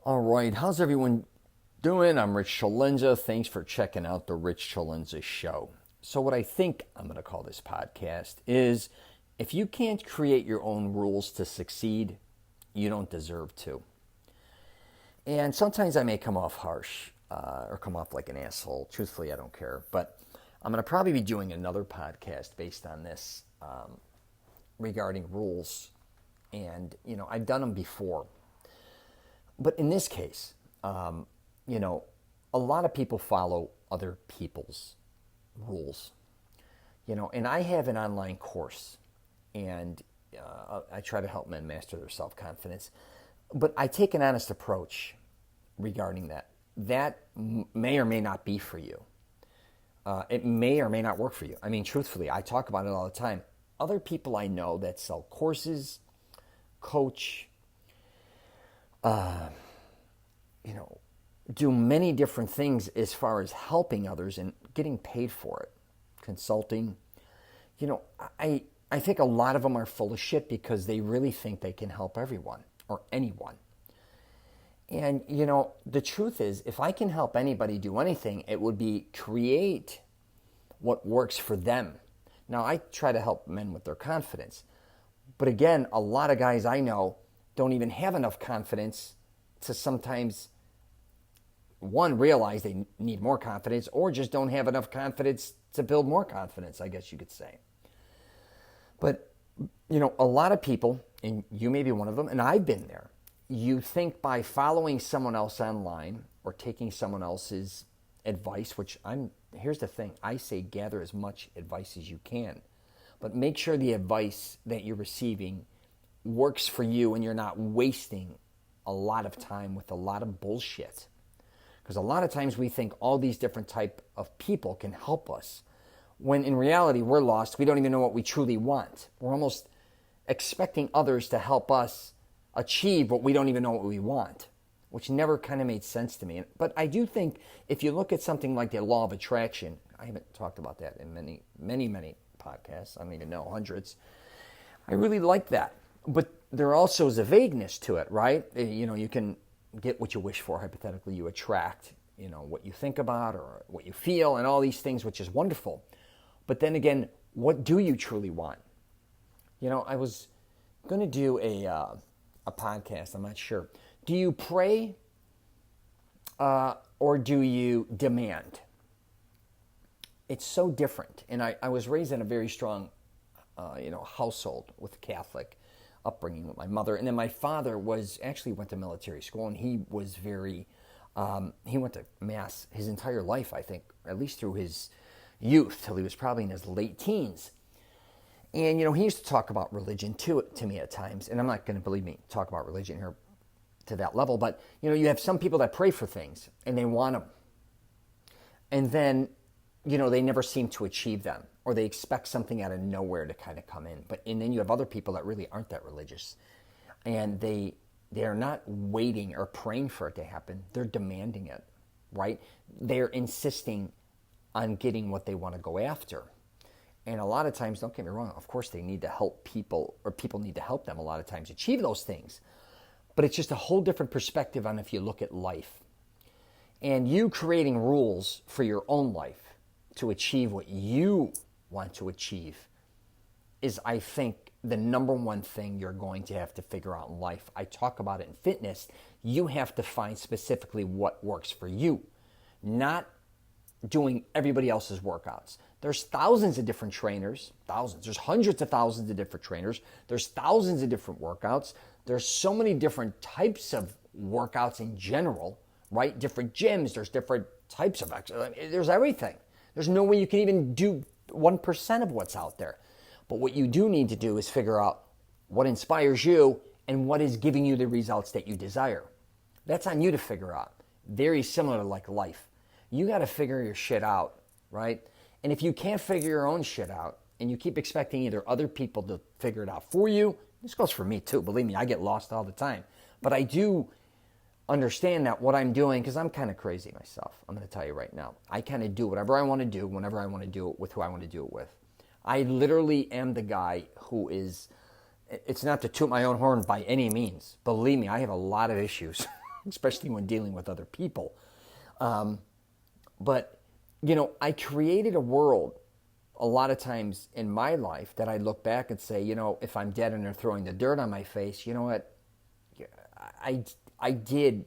All right, how's everyone doing? I'm Rich CELENZA. Thanks for checking out the Rich CELENZA show. So, what I think I'm going to call this podcast is if you can't create your own rules to succeed, you don't deserve to. And sometimes I may come off harsh or come off like an asshole. Truthfully, I don't care. But I'm going to probably be doing another podcast based on this regarding rules. And, I've done them before. But in this case, a lot of people follow other people's rules, and I have an online course, and I try to help men master their self-confidence. But I take an honest approach regarding that. That may or may not be for you. It may or may not work for you. I mean, truthfully, I talk about it all the time. Other people I know that sell courses, coach, do many different things as far as helping others and getting paid for it, consulting. I think a lot of them are full of shit because they really think they can help everyone or anyone. And, the truth is, if I can help anybody do anything, it would be create what works for them. Now, I try to help men with their confidence. But again, a lot of guys I know don't even have enough confidence to sometimes, one, realize they need more confidence, or just don't have enough confidence to build more confidence, I guess you could say. But, a lot of people, and you may be one of them, and I've been there, you think by following someone else online or taking someone else's advice, here's the thing, I say gather as much advice as you can, but make sure the advice that you're receiving works for you and you're not wasting a lot of time with a lot of bullshit. Because a lot of times we think all these different type of people can help us, when in reality we're lost. We don't even know what we truly want. We're almost expecting others to help us achieve what we don't even know what we want, which never kind of made sense to me. But I do think if you look at something like the law of attraction, I haven't talked about that in many podcasts. I don't even know, hundreds. I really like that. But there also is a vagueness to it, right? You can get what you wish for. Hypothetically, you attract, what you think about or what you feel and all these things, which is wonderful. But then again, what do you truly want? I was going to do a podcast. I'm not sure. Do you pray or do you demand? It's so different. And I was raised in a very strong, household with Catholic upbringing with my mother. And then my father went to military school, and he was he went to Mass his entire life, I think, at least through his youth, till he was probably in his late teens. And, he used to talk about religion to me at times. And I'm not going to, believe me, talk about religion here to that level. But, you have some people that pray for things and they want them. And then, they never seem to achieve them, or they expect something out of nowhere to kind of come in. And then you have other people that really aren't that religious. And they are not waiting or praying for it to happen. They're demanding it, right? They're insisting on getting what they want to go after. And a lot of times, don't get me wrong, of course they need to help people, or people need to help them a lot of times achieve those things. But it's just a whole different perspective on if you look at life. And you creating rules for your own life to achieve what you want to achieve is, I think, the number one thing you're going to have to figure out in life. I talk about it in fitness. You have to find specifically what works for you, not doing everybody else's workouts. There's thousands of different trainers, There's hundreds of thousands of different trainers. There's thousands of different workouts. There's so many different types of workouts in general, right? Different gyms. There's different types of exercise. There's everything. There's no way you can even do 1% of what's out there. But what you do need to do is figure out what inspires you and what is giving you the results that you desire. That's on you to figure out. Very similar to like life. You got to figure your shit out, right? And if you can't figure your own shit out and you keep expecting either other people to figure it out for you, this goes for me too. Believe me, I get lost all the time. But I do understand that what I'm doing, because I'm kind of crazy myself, I'm going to tell you right now. I kind of do whatever I want to do, whenever I want to do it, with who I want to do it with. I literally am the guy who is, it's not to toot my own horn by any means. Believe me, I have a lot of issues. especially when dealing with other people. But, I created a world a lot of times in my life that I look back and say, if I'm dead and they're throwing the dirt on my face, you know what? I did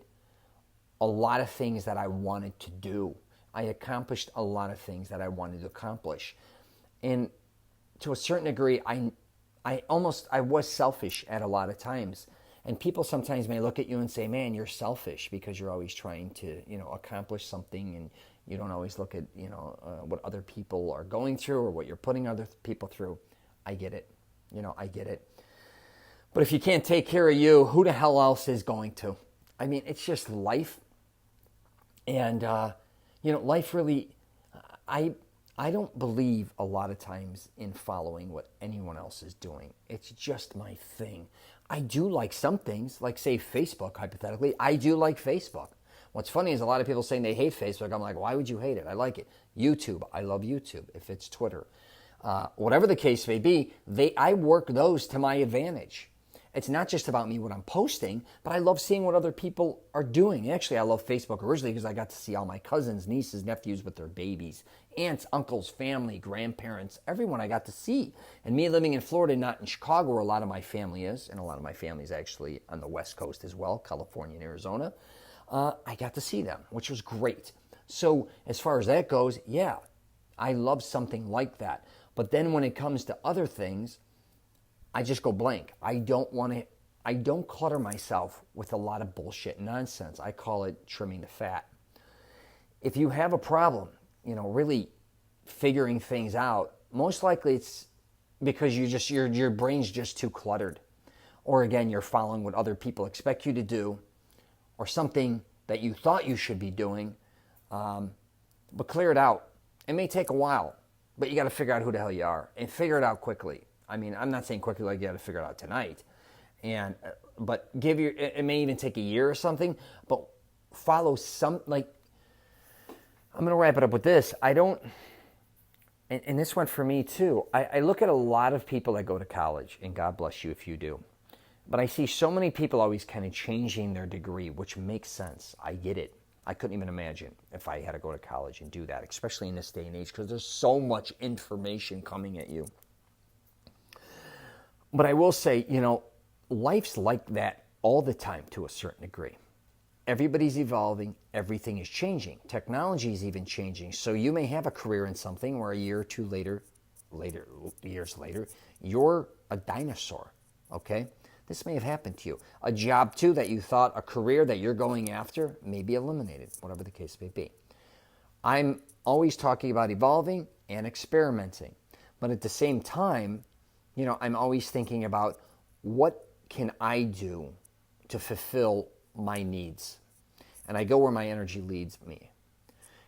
a lot of things that I wanted to do. I accomplished a lot of things that I wanted to accomplish. And to a certain degree, I was selfish at a lot of times. And people sometimes may look at you and say, man, you're selfish because you're always trying to, accomplish something, and you don't always look at, what other people are going through or what you're putting other people through. I get it. I get it. But if you can't take care of you, who the hell else is going to? I mean, it's just life. And, life really, I don't believe a lot of times in following what anyone else is doing. It's just my thing. I do like some things, like say Facebook, hypothetically. I do like Facebook. What's funny is a lot of people saying they hate Facebook. I'm like, why would you hate it? I like it. YouTube, I love YouTube. If it's Twitter, whatever the case may be, I work those to my advantage. It's not just about me, what I'm posting, but I love seeing what other people are doing. Actually, I love Facebook originally because I got to see all my cousins, nieces, nephews with their babies, aunts, uncles, family, grandparents, everyone I got to see. And me living in Florida, not in Chicago, where a lot of my family is, and a lot of my family is actually on the West Coast as well, California and Arizona, I got to see them, which was great. So as far as that goes, yeah, I love something like that. But then when it comes to other things, I just go blank. I don't clutter myself with a lot of bullshit nonsense. I call it trimming the fat. If you have a problem, really figuring things out, most likely it's because your brain's just too cluttered. Or again, you're following what other people expect you to do, or something that you thought you should be doing, but clear it out. It may take a while, but you got to figure out who the hell you are and figure it out quickly. I mean, I'm not saying quickly like you got to figure it out tonight, but it may even take a year or something, but follow some, like, I'm going to wrap it up with this. And this one for me too, I look at a lot of people that go to college, and God bless you if you do, but I see so many people always kind of changing their degree, which makes sense. I get it. I couldn't even imagine if I had to go to college and do that, especially in this day and age, because there's so much information coming at you. But I will say, life's like that all the time to a certain degree. Everybody's evolving. Everything is changing. Technology is even changing. So you may have a career in something where a year or two years later, you're a dinosaur, okay? This may have happened to you. A job, too, that you thought, a career that you're going after may be eliminated, whatever the case may be. I'm always talking about evolving and experimenting. But at the same time, I'm always thinking about what can I do to fulfill my needs? And I go where my energy leads me.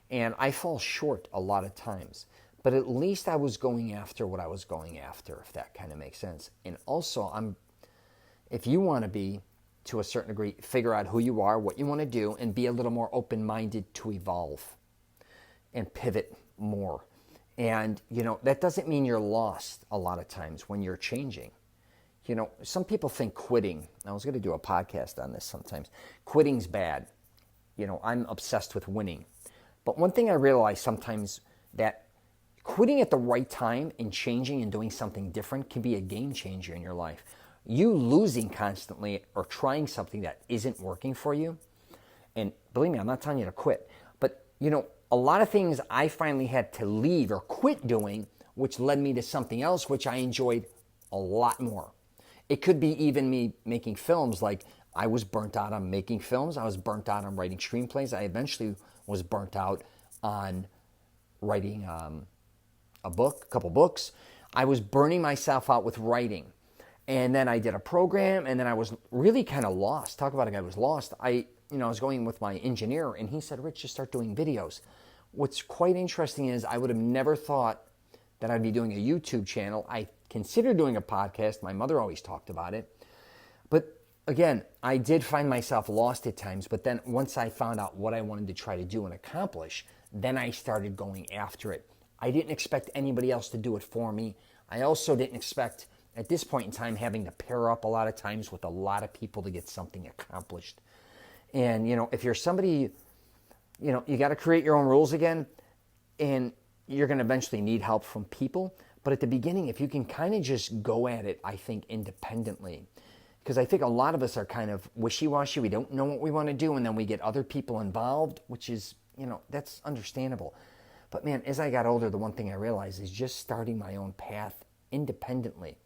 And I fall short a lot of times. But at least I was going after what I was going after, if that kind of makes sense. And also, if you want to be, to a certain degree, figure out who you are, what you want to do, and be a little more open-minded to evolve and pivot more. And, that doesn't mean you're lost a lot of times when you're changing. Some people think quitting, I was going to do a podcast on this sometimes, quitting's bad. I'm obsessed with winning. But one thing I realize sometimes, that quitting at the right time and changing and doing something different can be a game changer in your life. You losing constantly or trying something that isn't working for you, and believe me, I'm not telling you to quit, but, a lot of things I finally had to leave or quit doing, which led me to something else, which I enjoyed a lot more. It could be even me making films. Like, I was burnt out on making films. I was burnt out on writing screenplays. I eventually was burnt out on writing a couple books. I was burning myself out with writing. And then I did a program, and then I was really kind of lost. Talk about a guy who was lost. I was going with my engineer, and he said, Rich, just start doing videos. What's quite interesting is I would have never thought that I'd be doing a YouTube channel. I considered doing a podcast. My mother always talked about it. But again, I did find myself lost at times. But then once I found out what I wanted to try to do and accomplish, then I started going after it. I didn't expect anybody else to do it for me. I also didn't expect, at this point in time, having to pair up a lot of times with a lot of people to get something accomplished. And, if you're somebody, you got to create your own rules again, and you're going to eventually need help from people. But at the beginning, if you can kind of just go at it, I think, independently, because I think a lot of us are kind of wishy-washy. We don't know what we want to do, and then we get other people involved, which is, that's understandable. But man, as I got older, the one thing I realized is just starting my own path independently,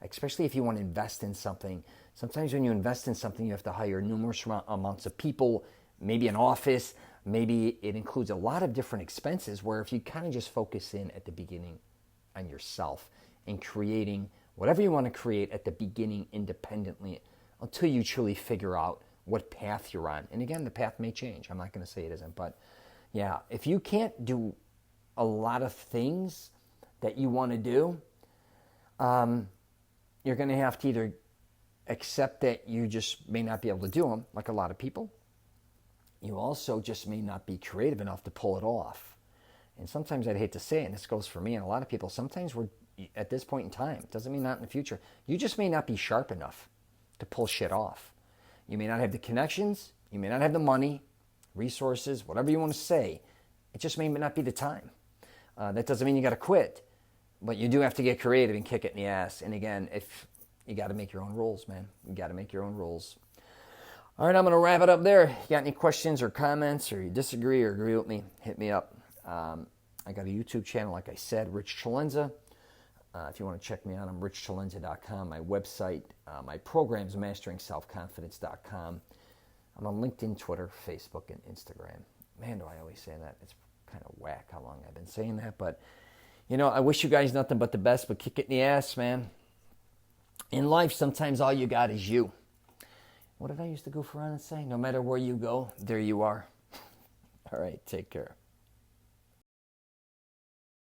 especially if you want to invest in something. Sometimes when you invest in something, you have to hire numerous amounts of people, maybe an office, maybe it includes a lot of different expenses, where if you kind of just focus in at the beginning on yourself and creating whatever you want to create at the beginning independently until you truly figure out what path you're on. And again, the path may change. I'm not going to say it isn't, but yeah, if you can't do a lot of things that you want to do, you're going to have to either accept that you just may not be able to do them, like a lot of people. You also just may not be creative enough to pull it off. And sometimes I'd hate to say it, and this goes for me and a lot of people, sometimes we're at this point in time, it doesn't mean not in the future, you just may not be sharp enough to pull shit off. You may not have the connections, you may not have the money, resources, whatever you want to say. It just may not be the time. That doesn't mean you got to quit, but you do have to get creative and kick it in the ass. And again, if you got to make your own rules, man. You got to make your own rules. All right, I'm going to wrap it up there. You got any questions or comments, or you disagree or agree with me, hit me up. I got a YouTube channel, like I said, Rich CELENZA. If you want to check me out, I'm richcelenza.com. My website, my programs, masteringselfconfidence.com. I'm on LinkedIn, Twitter, Facebook, and Instagram. Man, do I always say that. It's kind of whack how long I've been saying that. But, I wish you guys nothing but the best, but kick it in the ass, man. In life, sometimes all you got is you. What did I used to goof around and say? No matter where you go, there you are. All right, take care.